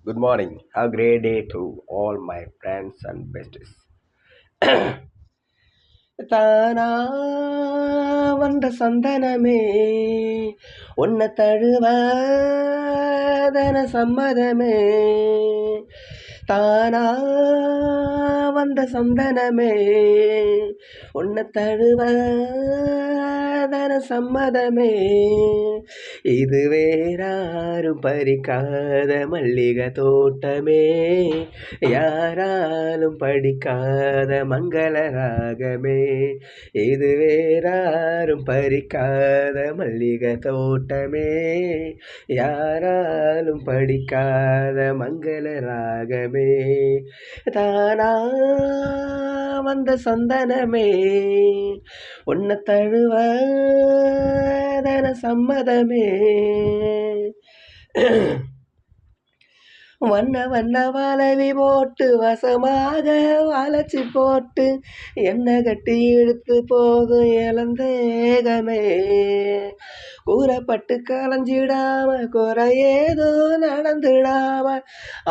Good morning. Have a great day to all my friends and besties. தானா வந்த சந்தனமே உன்னை தழுவாதன சம்மதமே தானா வந்த சந்தனமே உன்னை தழுவாதன சம்மதமே இது வேறாரும் பறிக்காத மல்லிகை தோட்டமே யாராலும் படிக்காத மங்கள ராகமே இது வேறாரும் பறிக்காத மல்லிகை தோட்டமே யாராலும் படிக்காத மங்கள ராகமே தானா வந்த சந்தனமே உன்னை தழுவதன சம்மதமே வண்ண வண்ண வளவி போட்டு வசமாக வளைச்சி போட்டு என்ன கட்டி இழுத்து போகும் இளந்தேகமே கூறப்பட்டு களைஞ்சிடாம குறையேதோ நடந்துடாம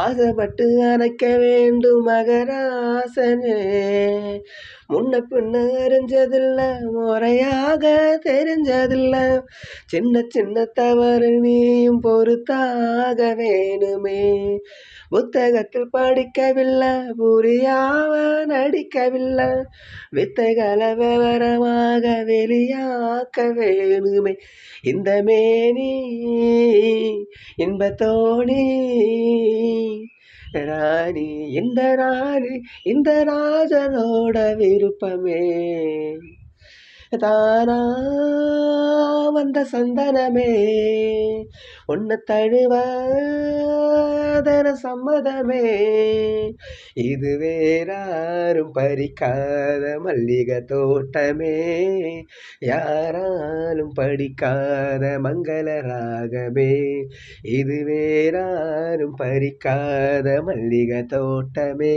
ஆசைப்பட்டு அணைக்க வேண்டும் மகராசனே முன்ன பின்ன அறிஞ்சதில்ல முறையாக தெரிஞ்சதில்ல சின்ன சின்ன தவறு நீயும் பொறுத்தாக வேணுமே புத்தகத்தில் படிக்கவில்லை புரியாம நடிக்கவில்லை வித்தைகளை விவரமாக வெளியாக்க வேணுமே இந்த மேனி இன்பத்தோணி ராணி இந்த ராஜனோட விருப்பமே தானா வந்த சந்தனமே உன்னை தழுவாதன சம்மதமே இது வேறாரும் பறிக்காத மல்லிகை தோட்டமே யாராலும் படிக்காத மங்கள ராகமே இது வேறாரும் பறிக்காத மல்லிகை தோட்டமே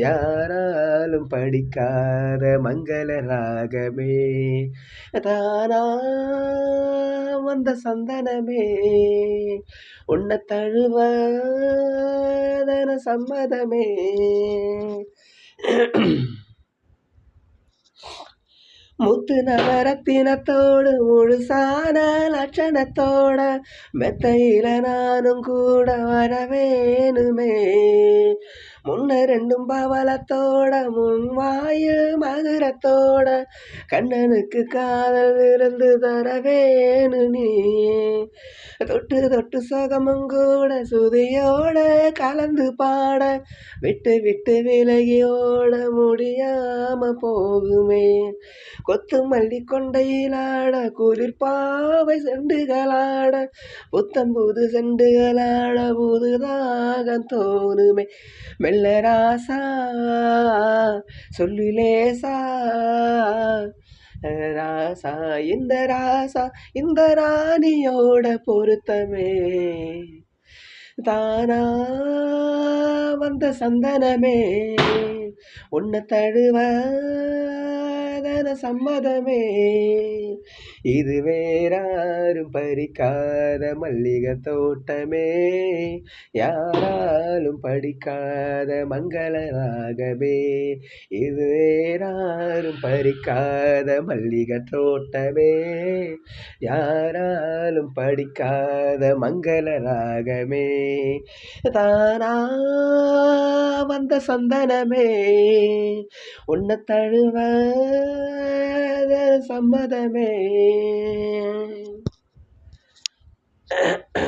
யாராலும் படிக்காத மங்கள ராகமே தானா வந்த சந்தனமே உன்னை தழுவதன சம்மதமே முத்து நவரத்தினத்தோடு முழுசான லட்சணத்தோட மெத்தையில நானும் கூட வரவேணுமே முன்ன ரெண்டும் பவளத்தோட முன்வாயில் மதுரத்தோட கண்ணனுக்கு காதல் இருந்து தரவேணு நீ தொட்டு தொட்டு சுகமுங்கூட சுதியோட கலந்து பாட விட்டு விட்டு விலகியோட முடியாம போகுமே கொத்து மல்லி கொண்டையிலாட குளிர்பாவை செண்டுகளாட புத்தம்புது செண்டுகளாட புதுதாக தோணுமே மெல்ல ராசா சொல்லுலேசா ராசா இந்த ராணியோட பொருத்தமே தானா வந்த சந்தனமே உன்னை தழுவதன சம்மதமே இது வேறாரும் பறிக்காத மல்லிகை தோட்டமே யாராலும் படிக்காத மங்கள ராகமே இது வேறாரும் பறிக்காத மல்லிகை தோட்டமே யாராலும் படிக்காத மங்கள ராகமே தானா வந்த சந்தனமே உன்னை தழுவத சம்மதமே